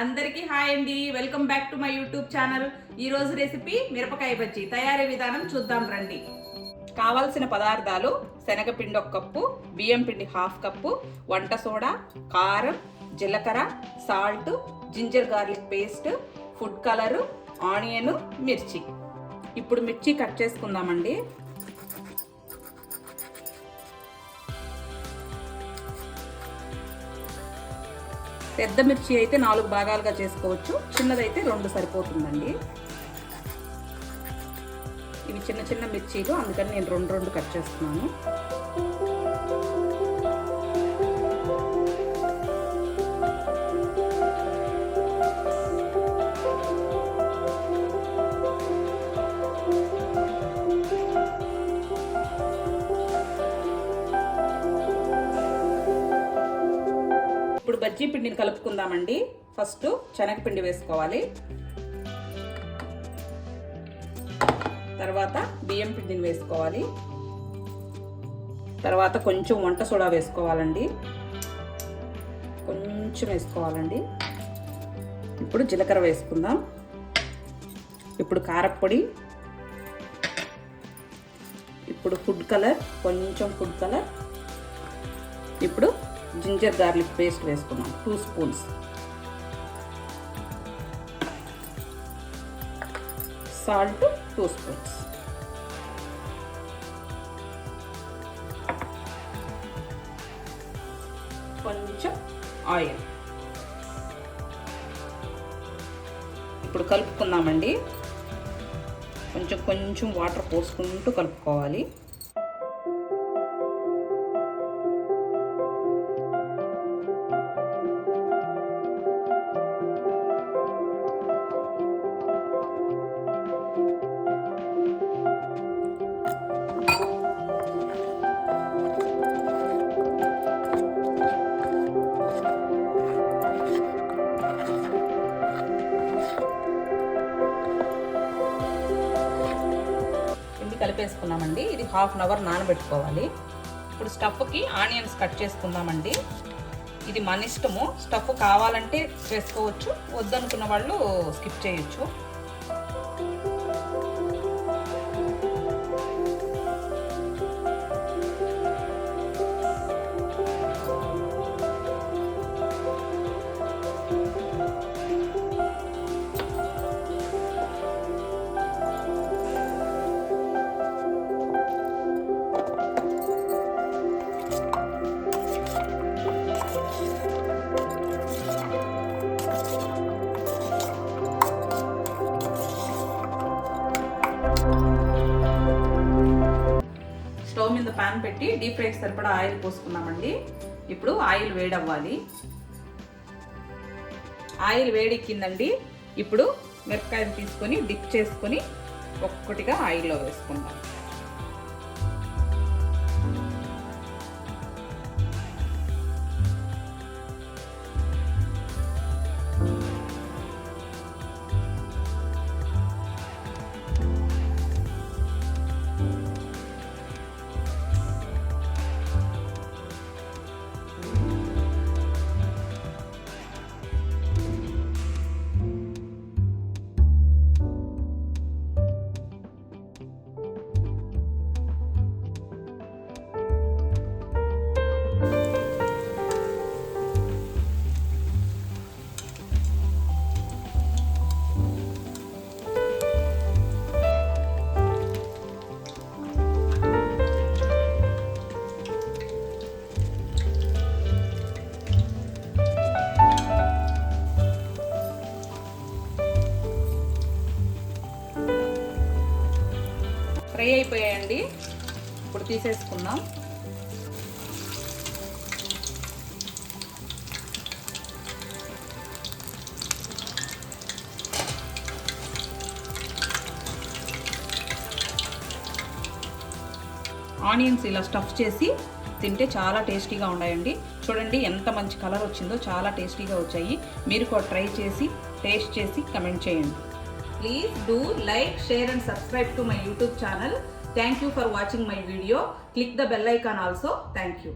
అందరికీ హాయ్ అండి, welcome back to my YouTube channel. ఈ రోజు రెసిపీ మిరపకాయ బజ్జీ తయారీ విధానం చూద్దాం రండి. కావాల్సిన పదార్థాలు: శనగపిండి 1 కప్పు, బియ్యం పిండి 1/2 కప్పు, వంట సోడా, కారం, జీలకర్ర, salt, ginger garlic paste, food colour, onion, మిర్చి. ఇప్పుడు మిర్చి కట్ చేసుకుందామండి. పెద్ద మిర్చి అయితే 4 భాగాలుగా చేసుకోవచ్చు, చిన్నదైతే 2 సరిపోతుందండి. ఇవి చిన్న చిన్న మిర్చీలు, అందుకని నేను 2 కట్ చేస్తున్నాను. ఇప్పుడు బజ్జీ పిండిని కలుపుకుందామండి. ఫస్ట్ శనగపిండి వేసుకోవాలి, తర్వాత బియ్యం పిండిని వేసుకోవాలి, తర్వాత కొంచెం వంట సోడా వేసుకోవాలండి, కొంచెం వేసుకోవాలండి. ఇప్పుడు జీలకర్ర వేసుకుందాం. ఇప్పుడు కారపొడి, ఇప్పుడు ఫుడ్ కలర్, కొంచెం ఫుడ్ కలర్. ఇప్పుడు జింజర్ గార్లిక్ పేస్ట్ వేసుకున్నాం 2 స్పూన్స్. Salt 2 spoons. కొంచెం ఆయిల్. ఇప్పుడు కలుపుకుందామండి. కొంచెం వాటర్ పోసుకుంటూ కలుపుకోవాలి. కలిపేసుకున్నామండి. ఇది 1/2 అవర్ నానబెట్టుకోవాలి. ఇప్పుడు స్టఫ్కి ఆనియన్స్ కట్ చేసుకుందామండి. ఇది మన ఇష్టము, స్టఫ్ కావాలంటే చేసుకోవచ్చు, వద్దనుకున్న వాళ్ళు స్కిప్ చేయొచ్చు. స్టవ్ మీద పాన్ పెట్టి డీప్ ఫ్రైకి సరిపడా ఆయిల్ పోసుకున్నామండి. ఇప్పుడు ఆయిల్ వేడవ్వాలి. ఆయిల్ వేడెక్కిందండి. ఇప్పుడు మిరపకాయలు తీసుకొని డిప్ చేసుకొని ఒక్కొక్కటిగా ఆయిల్లో వేసుకుందాం. ఫ్రై అయిపోయాయండి. ఇప్పుడు తీసేసుకుందాం. ఆనియన్స్ ఇలా స్టఫ్ చేసి తింటే చాలా టేస్టీగా ఉన్నాయండి. చూడండి ఎంత మంచి కలర్ వచ్చిందో, చాలా టేస్టీగా వచ్చాయి. మీరు కూడా ట్రై చేసి టేస్ట్ చేసి కమెంట్ చేయండి. Please do like, share and subscribe to my YouTube channel. Thank you for watching my video. Click the bell icon also. Thank you.